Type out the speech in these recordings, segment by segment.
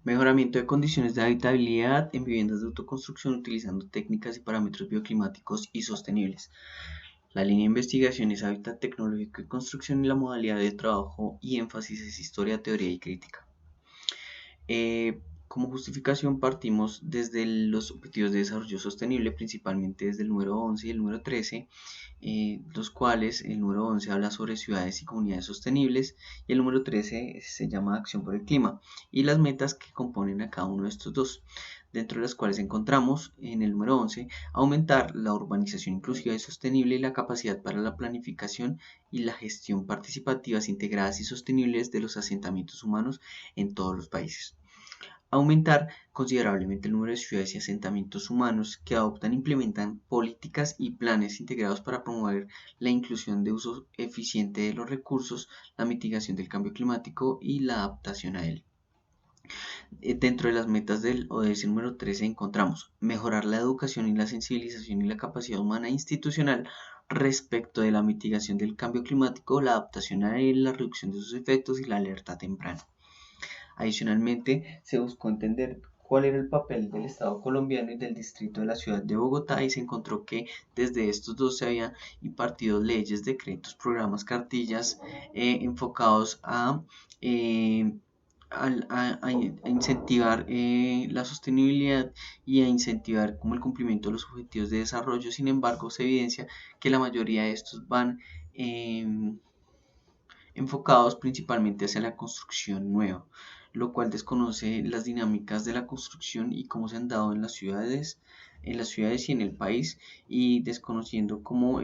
Mejoramiento de condiciones de habitabilidad en viviendas de autoconstrucción utilizando técnicas y parámetros bioclimáticos y sostenibles. La línea de investigación es hábitat tecnológico y construcción y la modalidad de trabajo y énfasis es historia, teoría y crítica. Como justificación partimos desde los objetivos de desarrollo sostenible, principalmente desde el número 11 y el número 13, los cuales el número 11 habla sobre ciudades y comunidades sostenibles y el número 13 se llama acción por el clima y las metas que componen a cada uno de estos dos, dentro de las cuales encontramos en el número 11 aumentar la urbanización inclusiva y sostenible y la capacidad para la planificación y la gestión participativas integradas y sostenibles de los asentamientos humanos en todos los países. Aumentar considerablemente el número de ciudades y asentamientos humanos que adoptan e implementan políticas y planes integrados para promover la inclusión de uso eficiente de los recursos, la mitigación del cambio climático y la adaptación a él. Dentro de las metas del ODS número 13 encontramos mejorar la educación y la sensibilización y la capacidad humana e institucional respecto de la mitigación del cambio climático, la adaptación a él, la reducción de sus efectos y la alerta temprana. Adicionalmente, se buscó entender cuál era el papel del Estado colombiano y del distrito de la ciudad de Bogotá y se encontró que desde estos dos se habían impartido leyes, decretos, programas, cartillas enfocados eh, a incentivar la sostenibilidad y a incentivar como el cumplimiento de los objetivos de desarrollo. Sin embargo, se evidencia que la mayoría de estos van enfocados principalmente hacia la construcción nueva, lo cual desconoce las dinámicas de la construcción y cómo se han dado en las ciudades y en el país, y desconociendo cómo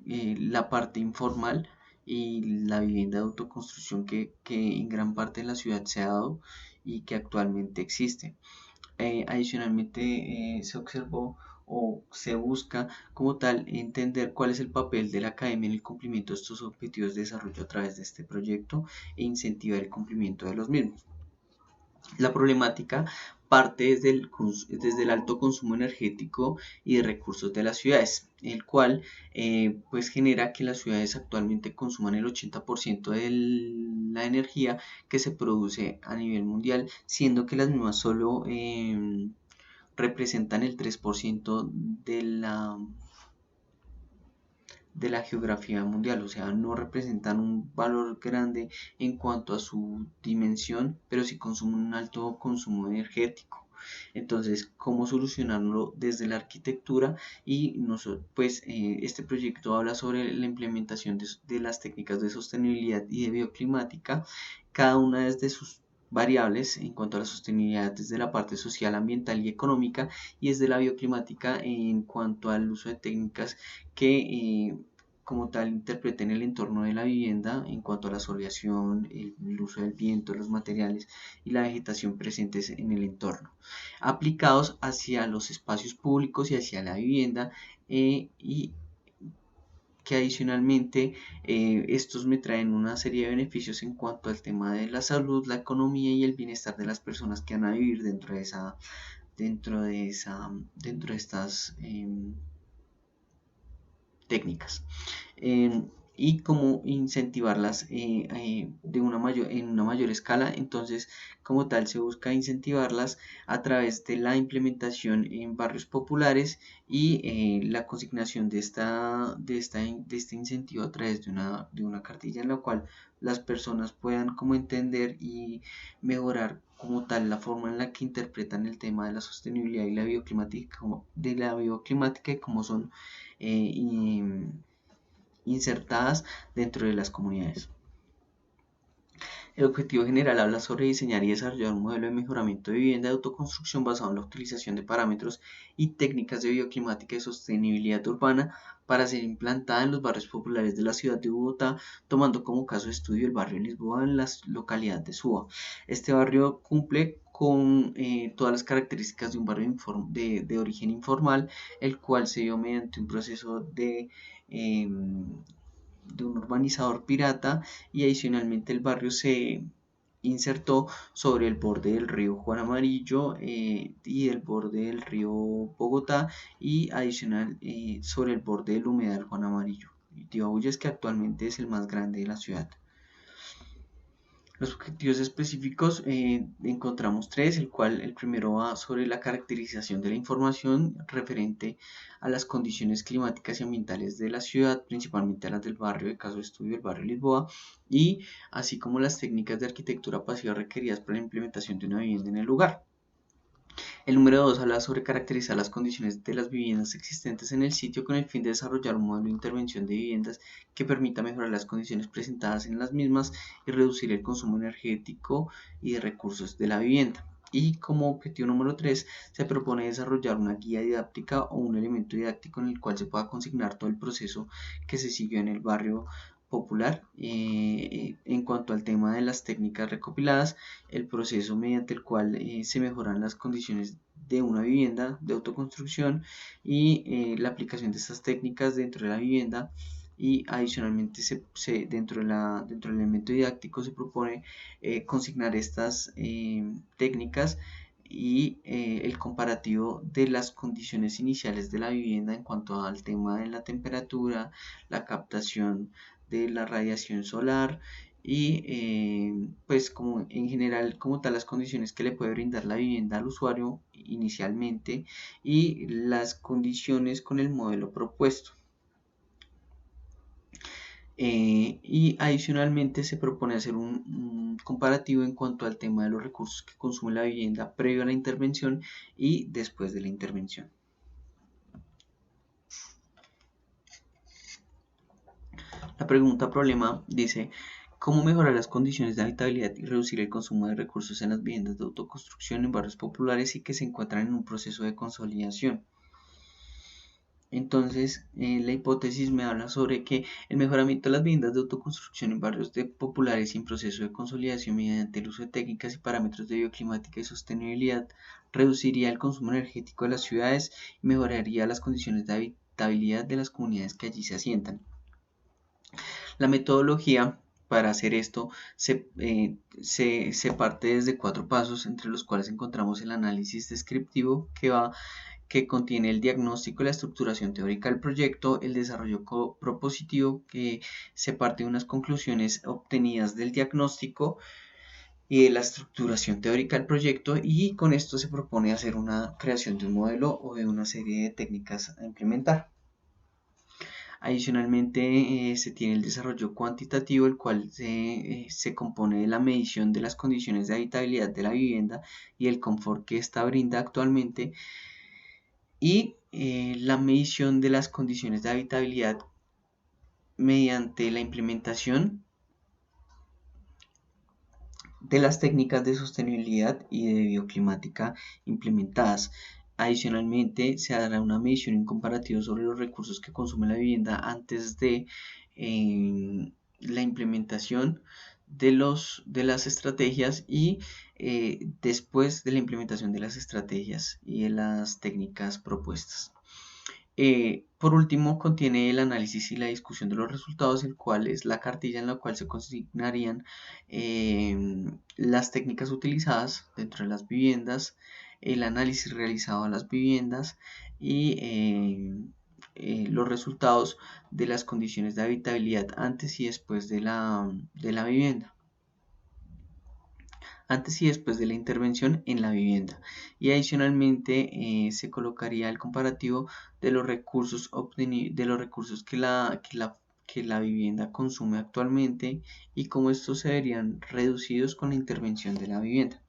la parte informal y la vivienda de autoconstrucción que en gran parte de la ciudad se ha dado y que actualmente existe. Adicionalmente, se observó o se busca como tal entender cuál es el papel de la academia en el cumplimiento de estos objetivos de desarrollo a través de este proyecto e incentivar el cumplimiento de los mismos. La problemática parte desde el alto consumo energético y de recursos de las ciudades, el cual pues genera que las ciudades actualmente consuman el 80% de la energía que se produce a nivel mundial, siendo que las mismas solo representan el 3% de la geografía mundial, o sea, no representan un valor grande en cuanto a su dimensión, pero sí consumen un alto consumo energético. Entonces, ¿cómo solucionarlo desde la arquitectura? Y nosotros, pues, este proyecto habla sobre la implementación de las técnicas de sostenibilidad y de bioclimática, cada una desde sus variables en cuanto a la sostenibilidad desde la parte social, ambiental y económica, y desde la bioclimática en cuanto al uso de técnicas que como tal interpreten el entorno de la vivienda en cuanto a la soleación, el uso del viento, los materiales y la vegetación presentes en el entorno, aplicados hacia los espacios públicos y hacia la vivienda, y que adicionalmente estos me traen una serie de beneficios en cuanto al tema de la salud, la economía y el bienestar de las personas que van a vivir dentro de estas técnicas, y cómo incentivarlas en una mayor escala. Entonces, como tal, se busca incentivarlas a través de la implementación en barrios populares y la consignación de este incentivo a través de una cartilla en la cual las personas puedan como entender y mejorar como tal la forma en la que interpretan el tema de la sostenibilidad y la bioclimática y cómo son insertadas dentro de las comunidades. El objetivo general habla sobre diseñar y desarrollar un modelo de mejoramiento de vivienda de autoconstrucción basado en la utilización de parámetros y técnicas de bioclimática y sostenibilidad urbana para ser implantada en los barrios populares de la ciudad de Bogotá, tomando como caso de estudio el barrio Lisboa en la localidad de Suba. Este barrio cumple con todas las características de un barrio de origen informal, el cual se dio mediante un proceso eh, de un urbanizador pirata, y adicionalmente el barrio se insertó sobre el borde del río Juan Amarillo y el borde del río Bogotá, y adicional sobre el borde del humedal Juan Amarillo. Tibabuyes, que actualmente es el más grande de la ciudad. Los objetivos específicos encontramos tres, el primero va sobre la caracterización de la información referente a las condiciones climáticas y ambientales de la ciudad, principalmente a las del barrio, de caso de estudio, el barrio Lisboa, y así como las técnicas de arquitectura pasiva requeridas para la implementación de una vivienda en el lugar. El número 2 habla sobre caracterizar las condiciones de las viviendas existentes en el sitio con el fin de desarrollar un modelo de intervención de viviendas que permita mejorar las condiciones presentadas en las mismas y reducir el consumo energético y de recursos de la vivienda. Y como objetivo número 3 se propone desarrollar una guía didáctica o un elemento didáctico en el cual se pueda consignar todo el proceso que se siguió en el barrio popular. En cuanto al tema de las técnicas recopiladas, el proceso mediante el cual se mejoran las condiciones de una vivienda de autoconstrucción y la aplicación de estas técnicas dentro de la vivienda. Y adicionalmente dentro del elemento didáctico se propone consignar estas técnicas y el comparativo de las condiciones iniciales de la vivienda en cuanto al tema de la temperatura, la captación de la radiación solar y pues como en general como tal las condiciones que le puede brindar la vivienda al usuario inicialmente y las condiciones con el modelo propuesto. Y adicionalmente se propone hacer un comparativo en cuanto al tema de los recursos que consume la vivienda previo a la intervención y después de la intervención. La pregunta problema dice, ¿cómo mejorar las condiciones de habitabilidad y reducir el consumo de recursos en las viviendas de autoconstrucción en barrios populares y que se encuentran en un proceso de consolidación? Entonces, la hipótesis me habla sobre que el mejoramiento de las viviendas de autoconstrucción en barrios populares y en proceso de consolidación mediante el uso de técnicas y parámetros de bioclimática y sostenibilidad reduciría el consumo energético de las ciudades y mejoraría las condiciones de habitabilidad de las comunidades que allí se asientan. La metodología para hacer esto se parte desde 4 pasos, entre los cuales encontramos el análisis descriptivo que contiene el diagnóstico y la estructuración teórica del proyecto, el desarrollo propositivo, que se parte de unas conclusiones obtenidas del diagnóstico y de la estructuración teórica del proyecto, y con esto se propone hacer una creación de un modelo o de una serie de técnicas a implementar. Adicionalmente, se tiene el desarrollo cuantitativo, el cual se compone de la medición de las condiciones de habitabilidad de la vivienda y el confort que ésta brinda actualmente, y la medición de las condiciones de habitabilidad mediante la implementación de las técnicas de sostenibilidad y de bioclimática implementadas. Adicionalmente, se hará una medición en comparativo sobre los recursos que consume la vivienda antes de la implementación de las estrategias y después de la implementación de las estrategias y de las técnicas propuestas. Por último, contiene el análisis y la discusión de los resultados, el cual es la cartilla en la cual se consignarían las técnicas utilizadas dentro de las viviendas, el análisis realizado a las viviendas y los resultados de las condiciones de habitabilidad antes y después de la vivienda, antes y después de la intervención en la vivienda. Y adicionalmente se colocaría el comparativo de los recursos que la vivienda consume actualmente y cómo estos se verían reducidos con la intervención de la vivienda.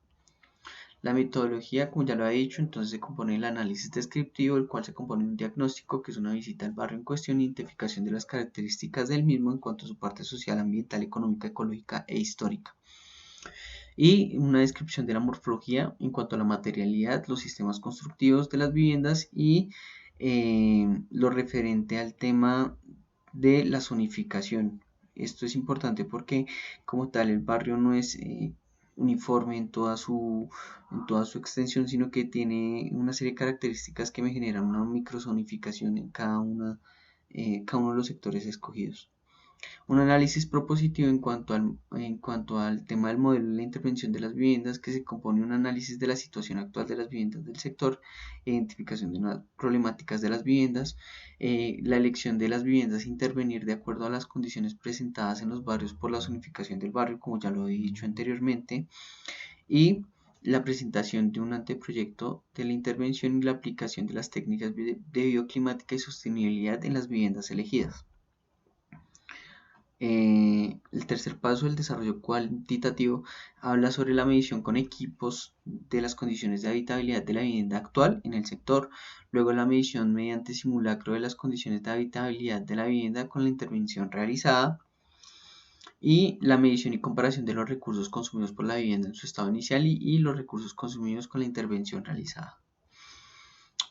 La metodología, como ya lo he dicho, entonces se compone del análisis descriptivo, el cual se compone de un diagnóstico, que es una visita al barrio en cuestión, identificación de las características del mismo en cuanto a su parte social, ambiental, económica, ecológica e histórica, y una descripción de la morfología en cuanto a la materialidad, los sistemas constructivos de las viviendas y lo referente al tema de la zonificación. Esto es importante porque como tal el barrio no es uniforme en toda su extensión, sino que tiene una serie de características que me generan una microzonificación en cada uno de los sectores escogidos. Un análisis propositivo en cuanto al tema del modelo de la intervención de las viviendas, que se compone de un análisis de la situación actual de las viviendas del sector, identificación de las problemáticas de las viviendas, la elección de las viviendas, intervenir de acuerdo a las condiciones presentadas en los barrios por la zonificación del barrio, como ya lo he dicho anteriormente, y la presentación de un anteproyecto de la intervención y la aplicación de las técnicas de bioclimática y sostenibilidad en las viviendas elegidas. El tercer paso, el desarrollo cuantitativo, habla sobre la medición con equipos de las condiciones de habitabilidad de la vivienda actual en el sector, luego la medición mediante simulacro de las condiciones de habitabilidad de la vivienda con la intervención realizada y la medición y comparación de los recursos consumidos por la vivienda en su estado inicial y los recursos consumidos con la intervención realizada.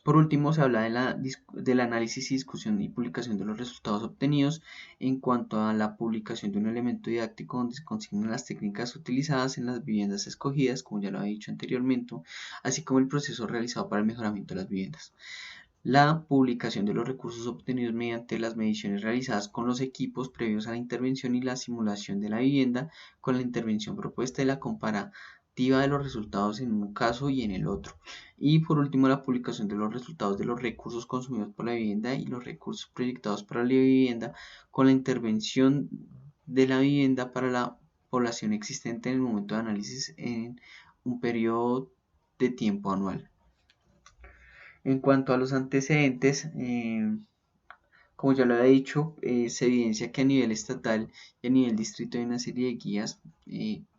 Por último, se habla del análisis y discusión y publicación de los resultados obtenidos en cuanto a la publicación de un elemento didáctico donde se consignan las técnicas utilizadas en las viviendas escogidas, como ya lo había dicho anteriormente, así como el proceso realizado para el mejoramiento de las viviendas. La publicación de los recursos obtenidos mediante las mediciones realizadas con los equipos previos a la intervención y la simulación de la vivienda con la intervención propuesta y la comparativa de los resultados en un caso y en el otro. Y por último, la publicación de los resultados de los recursos consumidos por la vivienda y los recursos proyectados para la vivienda con la intervención de la vivienda para la población existente en el momento de análisis en un periodo de tiempo anual. En cuanto a los antecedentes, como ya lo había dicho, se evidencia que a nivel estatal y a nivel distrito hay una serie de guías,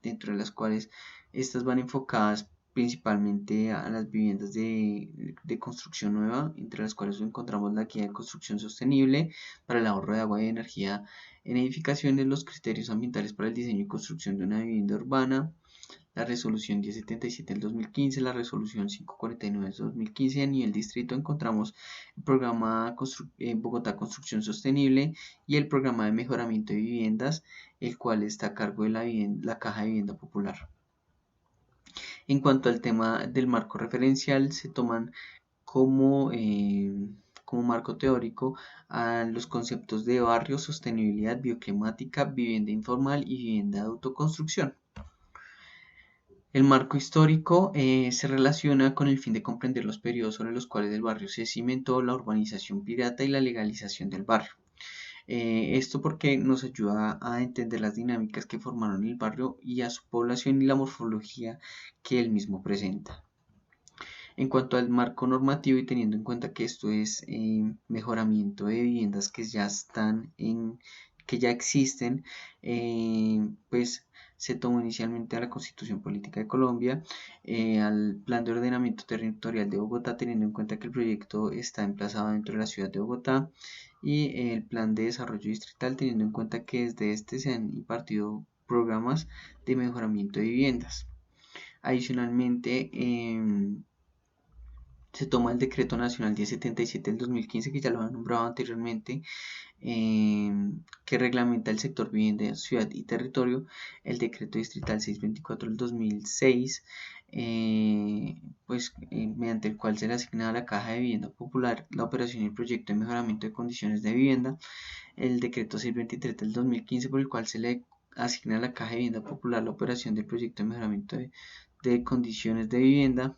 dentro de las cuales estas van enfocadas principalmente a las viviendas de construcción nueva, entre las cuales encontramos la guía de construcción sostenible para el ahorro de agua y energía en edificaciones, los criterios ambientales para el diseño y construcción de una vivienda urbana, la resolución 1077 del 2015, la resolución 549 del 2015, y a nivel distrito encontramos el programa Bogotá Construcción Sostenible y el programa de mejoramiento de viviendas, el cual está a cargo de la Caja de Vivienda Popular. En cuanto al tema del marco referencial, se toman como marco teórico a los conceptos de barrio, sostenibilidad, bioclimática, vivienda informal y vivienda de autoconstrucción. El marco histórico se relaciona con el fin de comprender los periodos sobre los cuales el barrio se cimentó, la urbanización pirata y la legalización del barrio. Esto porque nos ayuda a entender las dinámicas que formaron el barrio y a su población y la morfología que él mismo presenta. En cuanto al marco normativo y teniendo en cuenta que esto es mejoramiento de viviendas que ya que ya existen, pues se tomó inicialmente a la Constitución Política de Colombia, al Plan de Ordenamiento Territorial de Bogotá, teniendo en cuenta que el proyecto está emplazado dentro de la ciudad de Bogotá, y el Plan de Desarrollo Distrital, teniendo en cuenta que desde este se han impartido programas de mejoramiento de viviendas. Adicionalmente, se toma el Decreto Nacional 1077 del 2015, que ya lo he nombrado anteriormente, que reglamenta el sector vivienda, ciudad y territorio, el Decreto Distrital 624 del 2006, mediante el cual se le asigna a la Caja de Vivienda Popular la operación y el proyecto de mejoramiento de condiciones de vivienda, el Decreto 623 del 2015, por el cual se le asigna a la Caja de Vivienda Popular la operación del proyecto de mejoramiento de condiciones de vivienda,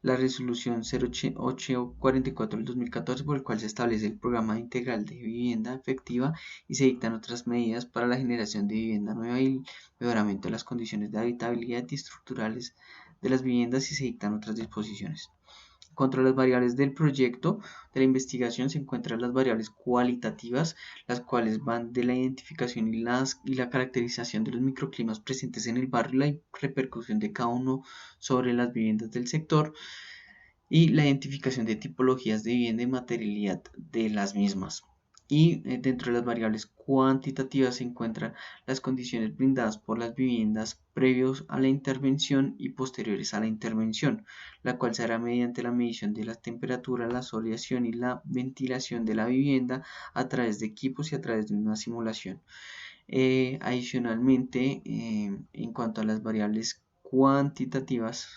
la resolución 0844 del 2014, por el cual se establece el programa integral de vivienda efectiva y se dictan otras medidas para la generación de vivienda nueva y el mejoramiento de las condiciones de habitabilidad y estructurales de las viviendas y se dictan otras disposiciones. Contra las variables del proyecto de la investigación se encuentran las variables cualitativas, las cuales van de la identificación y la caracterización de los microclimas presentes en el barrio, la repercusión de cada uno sobre las viviendas del sector y la identificación de tipologías de vivienda y materialidad de las mismas. Y dentro de las variables cuantitativas se encuentran las condiciones brindadas por las viviendas previos a la intervención y posteriores a la intervención, la cual se hará mediante la medición de la temperatura, la soleación y la ventilación de la vivienda a través de equipos y a través de una simulación. Adicionalmente, en cuanto a las variables cuantitativas,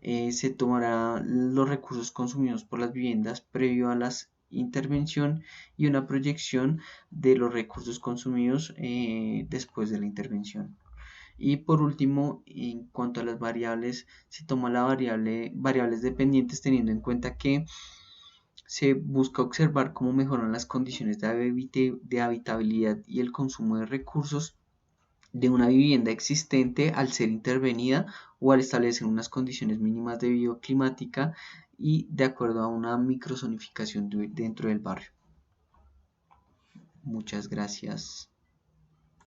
se tomará los recursos consumidos por las viviendas previo a las intervención y una proyección de los recursos consumidos después de la intervención. Y por último, en cuanto a las variables, se toma variables dependientes teniendo en cuenta que se busca observar cómo mejoran las condiciones de habitabilidad y el consumo de recursos de una vivienda existente al ser intervenida o al establecer unas condiciones mínimas de bioclimática y de acuerdo a una microzonificación dentro del barrio. Muchas gracias.